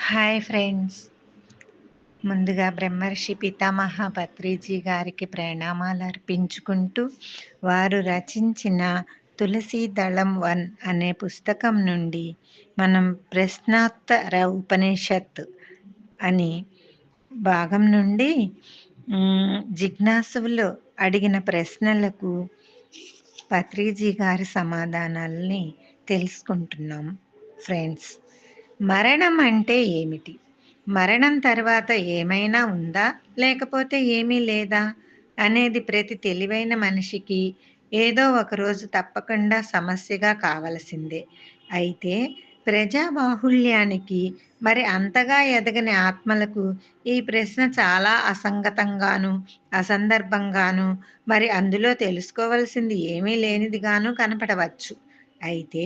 Hi friends. ముందుగా బ్రహ్మర్షి పితామహ పత్రిజీ గారికి ప్రణామాలు అర్పించుకుంటూ, వారు రచించిన 'తులసీ దళం 1' అనే పుస్తకం నుండి మనం ప్రశ్నోత్తర ఉపనిషత్ అని భాగం నుండి జిజ్ఞాసులు అడిగిన ప్రశ్నలకు పత్రిజీ గారి సమాధానాల్ని తెలుసుకుంటున్నాం ఫ్రెండ్స్. మరణం అంటే ఏమిటి? మరణం తర్వాత ఏమైనా ఉందా? లేకపోతే ఏమీ లేదా? అనేది ప్రతి తెలివైన మనిషికి ఏదో ఒకరోజు తప్పకుండా సమస్యగా కావలసిందే. అయితే ప్రజాబాహుళ్యానికి, మరి అంతగా ఎదగని ఆత్మలకు ఈ ప్రశ్న చాలా అసంగతంగాను, అసందర్భంగాను, మరి అందులో తెలుసుకోవలసింది ఏమీ లేనిదిగాను కనపడవచ్చు. అయితే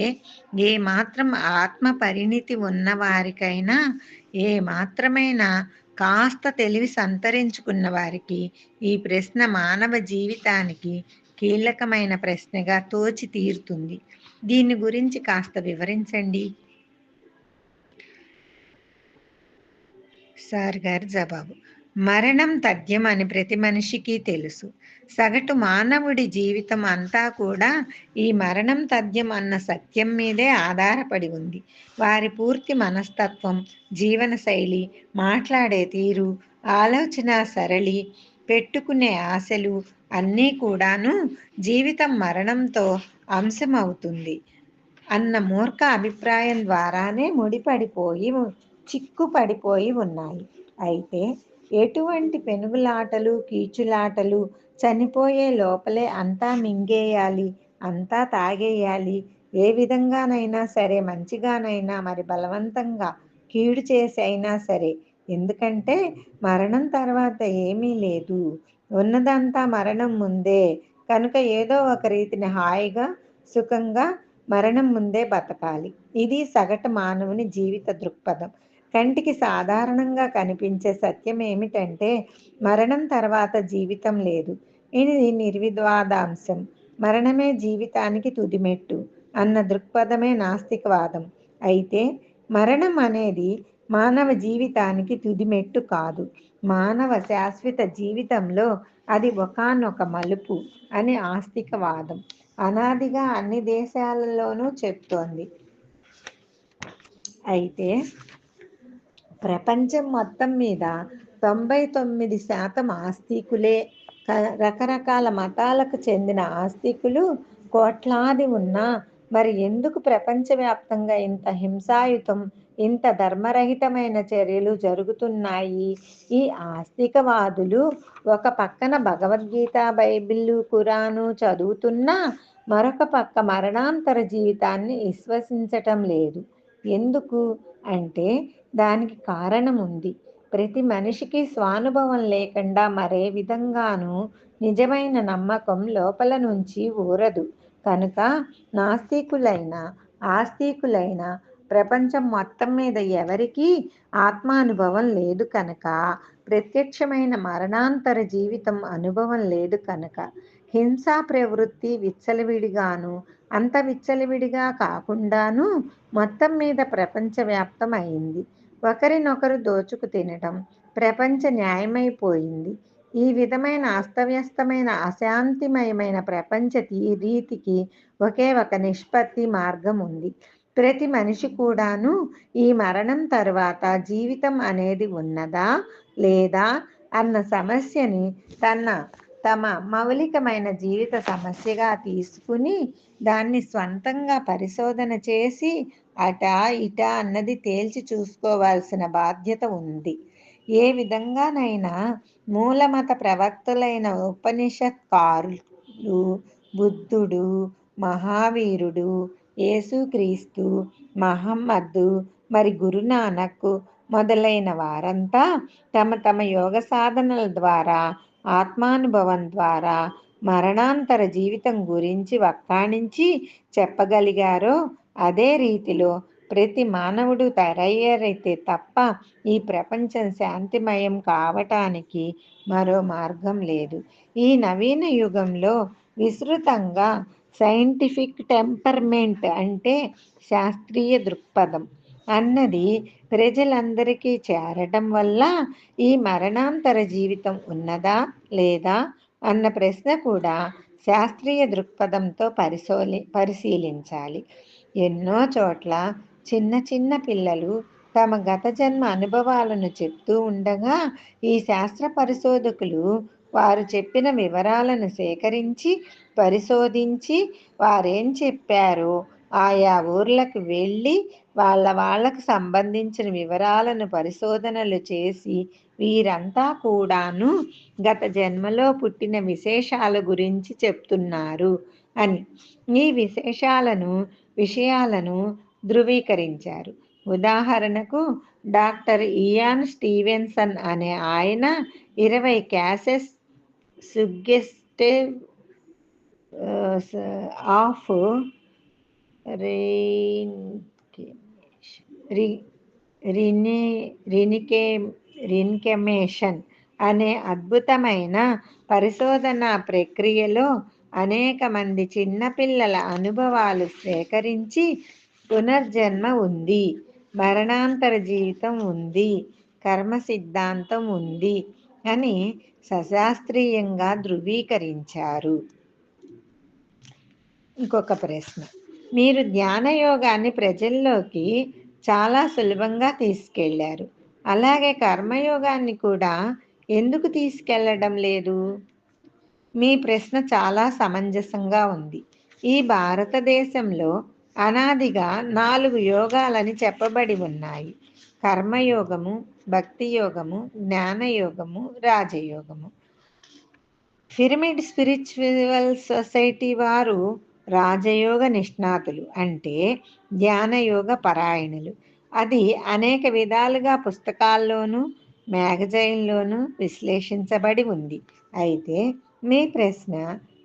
ఏ మాత్రం ఆత్మ పరిణితి ఉన్నవారికైనా, ఏ మాత్రమైనా కాస్త తెలివి సంతరించుకున్న వారికి ఈ ప్రశ్న మానవ జీవితానికి కీలకమైన ప్రశ్నగా తోచి తీరుతుంది. దీని గురించి కాస్త వివరించండి. సార్ గారి జవాబు: మరణం తథ్యం అని ప్రతి మనిషికి తెలుసు. సగటు మానవుడి జీవితం అంతా కూడా ఈ మరణం తథ్యం అన్న సత్యం మీదే ఆధారపడి ఉంది. వారి పూర్తి మనస్తత్వం, జీవన శైలి, మాట్లాడే తీరు, ఆలోచన సరళి, పెట్టుకునే ఆశలు అన్నీ కూడాను జీవితం మరణంతో అంశమవుతుంది అన్న మూర్ఖ అభిప్రాయం ద్వారానే ముడిపడిపోయి చిక్కుపడిపోయి ఉన్నాయి. అయితే ఎటువంటి పెనుగులాటలు, కీచులాటలు, చనిపోయే లోపలే అంతా మింగేయాలి, అంతా తాగేయాలి, ఏ విధంగానైనా సరే మంచిగానైనా మరి బలవంతంగా కీడు చేసి అయినా సరే, ఎందుకంటే మరణం తర్వాత ఏమీ లేదు, ఉన్నదంతా మరణం ముందే కనుక ఏదో ఒక రీతిని హాయిగా, సుఖంగా మరణం ముందే బతకాలి. ఇది సగటు మానవుని జీవిత దృక్పథం. కంటికి సాధారణంగా కనిపించే సత్యం ఏమిటంటే మరణం తర్వాత జీవితం లేదు. ఇది నిర్వివాదాంశం. మరణమే జీవితానికి తుదిమెట్టు అన్న దృక్పథమే నాస్తికవాదం. అయితే మరణం అనేది మానవ జీవితానికి తుదిమెట్టు కాదు. మానవ శాశ్వత జీవితంలో అది ఒకానొక మలుపు అని ఆస్తికవాదం అనాదిగా అన్ని దేశాలలోనూ చెప్తోంది. అయితే ప్రపంచం మొత్తం మీద 99% ఆస్తికులే. రకరకాల మతాలకు చెందిన ఆస్తికులు కోట్లాది ఉన్నా మరి ఎందుకు ప్రపంచవ్యాప్తంగా ఇంత హింసాయుతం, ఇంత ధర్మరహితమైన చర్యలు జరుగుతున్నాయి? ఈ ఆస్తికవాదులు ఒక పక్కన భగవద్గీత, బైబిలు, ఖురాను చదువుతున్నా మరొక పక్క మరణాంతర జీవితాన్ని విశ్వసించటం లేదు. ఎందుకు అంటే దానికి కారణం ఉంది. ప్రతి మనిషికి స్వానుభవం లేకుండా మరే విధంగానూ నిజమైన నమ్మకం లోపల నుంచి ఊరదు. కనుక నాస్తికులైనా, ఆస్తికులైనా ప్రపంచం మొత్తం మీద ఎవరికీ ఆత్మానుభవం లేదు కనుక, ప్రత్యక్షమైన మరణాంతర జీవితం అనుభవం లేదు కనుక, హింసా ప్రవృత్తి విచ్చలవిడిగాను, అంత విచ్చలవిడిగా కాకుండాను మొత్తం మీద ప్రపంచవ్యాప్తం అయింది. ఒకరినొకరు దోచుకు తినటం ప్రపంచ న్యాయమైపోయింది. ఈ విధమైన అస్తవ్యస్తమైన అశాంతిమయమైన ప్రపంచ రీతికి ఒకే ఒక నిష్పత్తి మార్గం ఉంది. ప్రతి మనిషి కూడాను ఈ మరణం తరువాత జీవితం అనేది ఉన్నదా లేదా అన్న సమస్యని తమ మౌలికమైన జీవిత సమస్యగా తీసుకుని దాన్ని స్వంతంగా పరిశోధన చేసి అటా ఇటా అన్నది తేల్చి చూసుకోవాల్సిన బాధ్యత ఉంది. ఏ విధంగానైనా మూలమత ప్రవక్తలైన ఉపనిషత్కారులు, బుద్ధుడు, మహావీరుడు, యేసుక్రీస్తు, మహమ్మద్దు, మరి గురునానక్ మొదలైన వారంతా తమ తమ యోగ సాధనల ద్వారా, ఆత్మానుభవం ద్వారా మరణాంతర జీవితం గురించి వక్కాణించి చెప్పగలిగారో అదే రీతిలో ప్రతి మానవుడు తయారైతే తప్ప ఈ ప్రపంచం శాంతిమయం కావటానికి మరో మార్గం లేదు. ఈ నవీన యుగంలో విస్తృతంగా సైంటిఫిక్ టెంపర్మెంట్ అంటే శాస్త్రీయ దృక్పథం, అన్నది ప్రజలందరికీ చేరటం వల్ల ఈ మరణాంతర జీవితం ఉన్నదా లేదా అన్న ప్రశ్న కూడా శాస్త్రీయ దృక్పథంతో పరిశీలించాలి. ఎన్నో చోట్ల చిన్న చిన్న పిల్లలు తమ గత జన్మ అనుభవాలను చెప్తూ ఉండగా ఈ శాస్త్ర పరిశోధకులు వారు చెప్పిన వివరాలను సేకరించి పరిశోధించి వారేం చెప్పారో ఆయా ఊర్లకు వెళ్ళి వాళ్ళకు సంబంధించిన వివరాలను పరిశోధనలు చేసి వీరంతా కూడాను గత జన్మలో పుట్టిన విశేషాల గురించి చెప్తున్నారు అని ఈ విషయాలను ధృవీకరించారు. ఉదాహరణకు డాక్టర్ ఇయాన్ స్టీవెన్సన్ అనే ఆయన 20 క్యాసెస్ సుగ్గెస్టివ్ ఆఫ్ రినికెమేషన్ అనే అద్భుతమైన పరిశోధనా ప్రక్రియలో అనేక మంది చిన్నపిల్లల అనుభవాలు సేకరించి పునర్జన్మ ఉంది, మరణాంతర జీవితం ఉంది, కర్మ సిద్ధాంతం ఉంది అని సశాస్త్రీయంగా ధృవీకరించారు. ఇంకొక ప్రశ్న, మీరు ధ్యానయోగాన్ని ప్రజల్లోకి చాలా సులభంగా తీసుకెళ్లారు, అలాగే కర్మయోగాన్ని కూడా ఎందుకు తీసుకెళ్లడం లేదు? మీ ప్రశ్న చాలా సమంజసంగా ఉంది. ఈ భారతదేశంలో అనాదిగా 4 యోగాలని చెప్పబడి ఉన్నాయి: కర్మయోగము, భక్తి యోగము, జ్ఞానయోగము, రాజయోగము. పిరమిడ్ స్పిరిచువల్ సొసైటీ వారు రాజయోగ నిష్ణాతులు, అంటే ధ్యానయోగ పరాయణులు. అది అనేక విధాలుగా పుస్తకాల్లోనూ మ్యాగజైన్లోనూ విశ్లేషించబడి ఉంది. అయితే మీ ప్రశ్న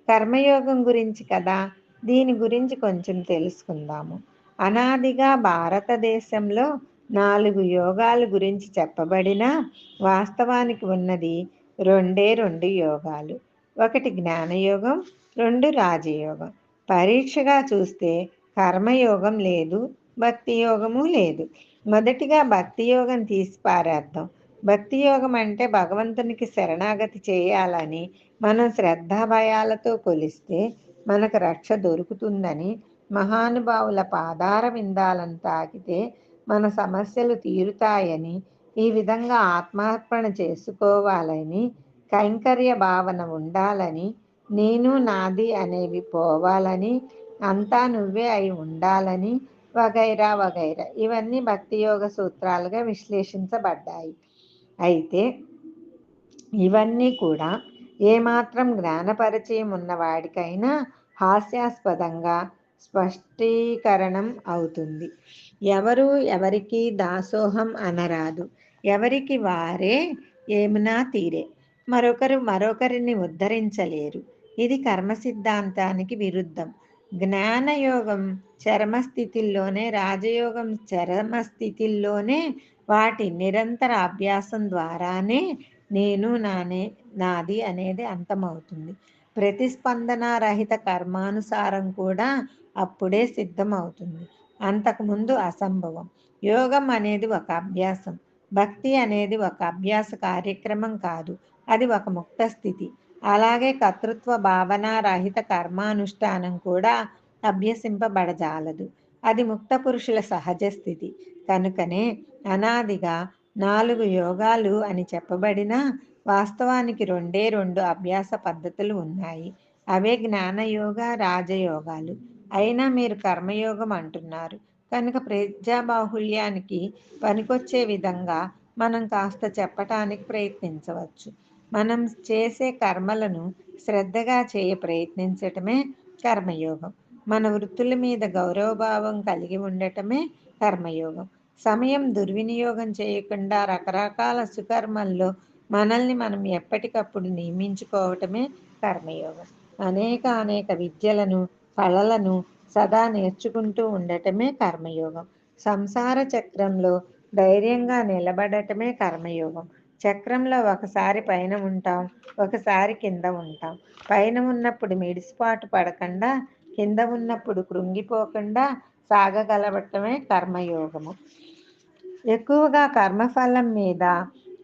కర్మయోగం గురించి కదా, దీని గురించి కొంచెం తెలుసుకుందాము. అనాదిగా భారతదేశంలో 4 యోగాల గురించి చెప్పబడినా వాస్తవానికి ఉన్నది 2 యోగాలు. ఒకటి జ్ఞానయోగం, 2 రాజయోగం. పరీక్షగా చూస్తే కర్మయోగం లేదు, భక్తి యోగము లేదు. మొదటిగా భక్తి యోగం తీసి పారేద్దాం. భక్తి యోగం అంటే భగవంతునికి శరణాగతి చేయాలని, మనం శ్రద్ధాభయాలతో కొలిస్తే మనకు రక్ష దొరుకుతుందని, మహానుభావుల పాదార విందాలను తాకితే మన సమస్యలు తీరుతాయని, ఈ విధంగా ఆత్మార్పణ చేసుకోవాలని, కైంకర్య భావన ఉండాలని, నేను నాది అనేవి పోవాలని, అంతా నువ్వే అయి ఉండాలని, వగైరా వగైరా ఇవన్నీ భక్తి యోగ సూత్రాలుగా విశ్లేషించబడ్డాయి. అయితే ఇవన్నీ కూడా ఏమాత్రం జ్ఞాన పరిచయం ఉన్నవాడికైనా హాస్యాస్పదంగా స్పష్టీకరణం అవుతుంది. ఎవరు ఎవరికి దాసోహం అనరాదు, ఎవరికి వారే ఏమునా తీరే. మరొకరిని ఉద్ధరించలేరు. ఇది కర్మ సిద్ధాంతానికి విరుద్ధం. జ్ఞానయోగం చరమస్థితిల్లోనే, రాజయోగం చరమస్థితిల్లోనే వాటి నిరంతర అభ్యాసం ద్వారానే నేను నాది అనేది అంతమవుతుంది. ప్రతిస్పందన రహిత కర్మానుసారం కూడా అప్పుడే సిద్ధమవుతుంది, అంతకుముందు అసంభవం. యోగం అనేది ఒక అభ్యాసం, భక్తి అనేది ఒక అభ్యాస కార్యక్రమం కాదు, అది ఒక ముక్త స్థితి. అలాగే కర్తృత్వ భావన రహిత కర్మానుష్ఠానం కూడా అభ్యసింపబడజాలదు, అది ముక్త పురుషుల సహజ స్థితి. కనుకనే అనాదిగా 4 యోగాలు అని చెప్పబడినా వాస్తవానికి 2 అభ్యాస పద్ధతులు ఉన్నాయి. అవే జ్ఞానయోగ, రాజయోగాలు. అయినా మీరు కర్మయోగం అంటున్నారు కనుక ప్రజాబాహుళ్యానికి పనికొచ్చే విధంగా మనం కాస్త చెప్పటానికి ప్రయత్నించవచ్చు. మనం చేసే కర్మలను శ్రద్ధగా ప్రయత్నించటమే కర్మయోగం. మన వృత్తుల మీద గౌరవభావం కలిగి ఉండటమే కర్మయోగం. సమయం దుర్వినియోగం చేయకుండా రకరకాల సుకర్మల్లో మనల్ని మనం ఎప్పటికప్పుడు నియమించుకోవటమే కర్మయోగం. అనేక విద్యలను, కళలను సదా నేర్చుకుంటూ ఉండటమే కర్మయోగం. సంసార చక్రంలో ధైర్యంగా నిలబడటమే కర్మయోగం. చక్రంలో ఒకసారి పైన ఉంటాం, ఒకసారి కింద ఉంటాం. పైన ఉన్నప్పుడు మిడిసిపాటు పడకుండా, కింద ఉన్నప్పుడు కృంగిపోకుండా సాగగలగటమే కర్మయోగము. ఎక్కువగా కర్మఫలం మీద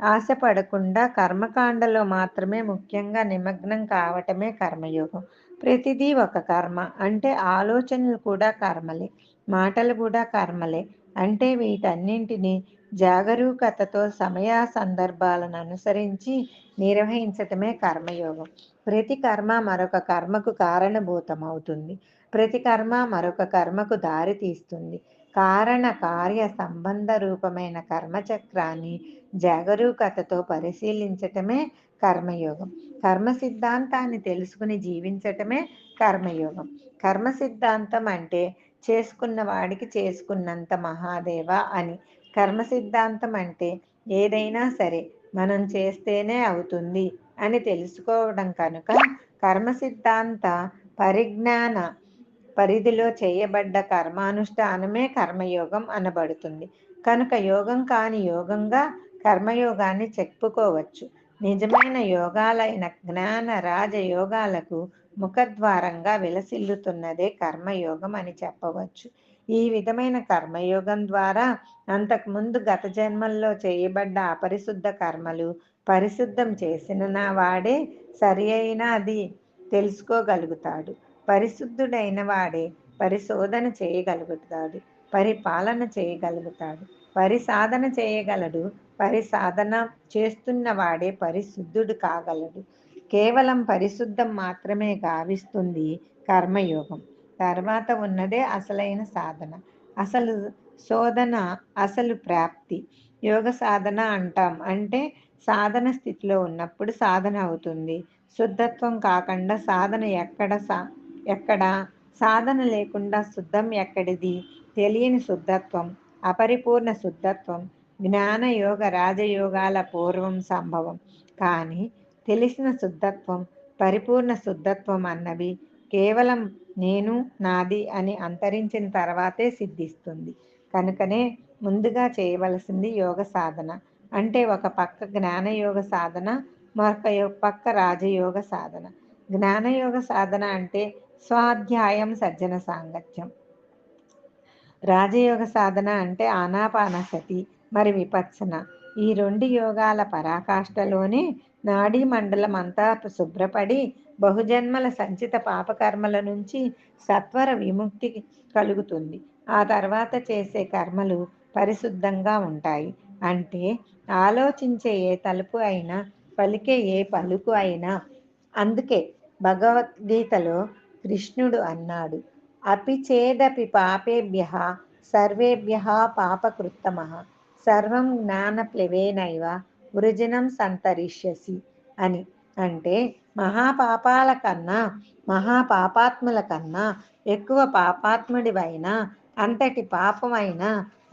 ఆశపడకుండా కర్మకాండలో మాత్రమే ముఖ్యంగా నిమగ్నం కావటమే కర్మయోగం. ప్రతిదీ ఒక కర్మ. అంటే ఆలోచనలు కూడా కర్మలే. మాటలు కూడా కర్మలే. అంటే వీటన్నింటినీ జాగరూకతతో సమయ సందర్భాలను అనుసరించి నిర్వహించటమే కర్మయోగం. ప్రతి కర్మ మరొక కర్మకు కారణభూతమవుతుంది. ప్రతి కర్మ మరొక కర్మకు దారి తీస్తుంది. కారణ కార్య సంబంధ రూపమైన కర్మచక్రాన్ని జాగరూకతతో పరిశీలించటమే కర్మయోగం. కర్మ సిద్ధాంతాన్ని తెలుసుకుని జీవించటమే కర్మయోగం. కర్మ సిద్ధాంతం అంటే చేసుకున్న వాడికి చేసుకున్నంత మహాదేవ అని. కర్మ సిద్ధాంతం అంటే ఏదైనా సరే మనం చేస్తేనే అవుతుంది అని తెలుసుకోవడం కనుక కర్మ సిద్ధాంత పరిజ్ఞాన పరిధిలో చేయబడ్డ కర్మానుష్ఠానమే కర్మయోగం అనబడుతుంది. కనుక యోగం కాని యోగంగా కర్మయోగాన్ని చెప్పుకోవచ్చు. నిజమైన యోగాలైన జ్ఞాన రాజయోగాలకు ముఖద్వారంగా విలసిల్లుతున్నదే కర్మయోగం అని చెప్పవచ్చు. ఈ విధమైన కర్మయోగం ద్వారా అంతకుముందు గత జన్మల్లో చేయబడ్డ అపరిశుద్ధ కర్మలు పరిశుద్ధం చేసిన వాడే సరి అయిన అది తెలుసుకోగలుగుతాడు. పరిశుద్ధుడైన వాడే పరిశోధన చేయగలుగుతాడు, పరిపాలన చేయగలుగుతాడు, పరిసాధన చేయగలడు. పరిసాధన చేస్తున్న వాడే పరిశుద్ధుడు కాగలడు. కేవలం పరిశుద్ధం మాత్రమే గావిస్తుంది కర్మయోగం. తర్వాత ఉన్నదే అసలైన సాధన. అసలు శోధన, అసలు ప్రాప్తి. యోగ సాధన అంటాం. అంటే సాధన స్థితిలో ఉన్నప్పుడు సాధన అవుతుంది. శుద్ధత్వం కాకుండా సాధన ఎక్కడ సాధన లేకుండా శుద్ధం ఎక్కడిది? తెలియని శుద్ధత్వం, అపరిపూర్ణ శుద్ధత్వం జ్ఞాన యోగ రాజయోగాల పూర్వం సంభవం. కానీ తెలిసిన శుద్ధత్వం, పరిపూర్ణ శుద్ధత్వం అన్నవి కేవలం నేను, నాది అని అంతరించిన తర్వాతే సిద్ధిస్తుంది. కనుకనే ముందుగా చేయవలసింది యోగ సాధన. అంటే ఒక పక్క జ్ఞానయోగ సాధన, మరొక పక్క రాజయోగ సాధన. జ్ఞానయోగ సాధన అంటే స్వాధ్యాయం, సజ్జన సాంగత్యం. రాజయోగ సాధన అంటే ఆనాపానసతి మరి విపత్సన. ఈ రెండు యోగాల పరాకాష్ఠలోనే నాడీ మండలం అంతా శుభ్రపడి బహుజన్మల సంచిత పాపకర్మల నుంచి సత్వర విముక్తి కలుగుతుంది. ఆ తర్వాత చేసే కర్మలు పరిశుద్ధంగా ఉంటాయి. అంటే ఆలోచించే ఏ తలుపు అయినా, పలికే ఏ పలుకు అయినా. అందుకే భగవద్గీతలో కృష్ణుడు అన్నాడు, అపి చేదపి పాపేభ్య సర్వేభ్య పాపకృత్తమ సర్వం జ్ఞానప్లవేనైవ వృజనం సంతరిష్యసి అని. అంటే మహాపాపాల కన్నా, మహాపాపాత్ముల కన్నా ఎక్కువ పాపాత్ముడివైనా, అంతటి పాపమైన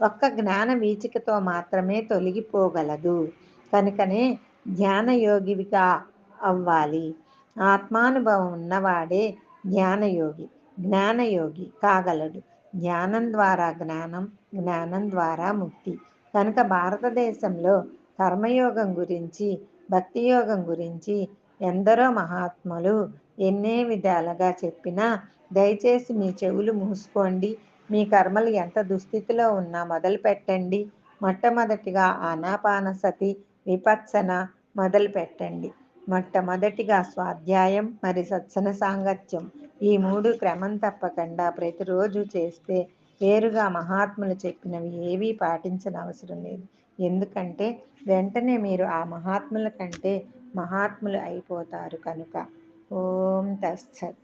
ఒక్క జ్ఞాన వీచికతో మాత్రమే తొలగిపోగలదు. కనుకనే ధ్యానయోగివిగా అవ్వాలి. ఆత్మానుభవం ఉన్నవాడే జ్ఞానయోగి, జ్ఞానయోగి కాగలడు. జ్ఞానం ద్వారా జ్ఞానం, జ్ఞానం ద్వారా ముక్తి. కనుక భారతదేశంలో కర్మయోగం గురించి, భక్తి యోగం గురించి ఎందరో మహాత్ములు ఎన్నే విధాలుగా చెప్పినా దయచేసి మీ చెవులు మూసుకోండి. మీ కర్మలు ఎంత దుస్థితిలో ఉన్నా మొదలు పెట్టండి. మొట్టమొదటిగా ఆనాపానసతి, విపత్సన మొదలు పెట్టండి. మొట్టమొదటిగా స్వాధ్యాయం మరి సత్సన సాంగత్యం. ఈ మూడు క్రమం తప్పకుండా ప్రతిరోజు చేస్తే వేరుగా మహాత్ములు చెప్పినవి ఏవీ పాటించనవసరం లేదు. ఎందుకంటే వెంటనే మీరు ఆ మహాత్ముల కంటే మహాత్ములు అయిపోతారు కనుక. ఓం తత్సత్.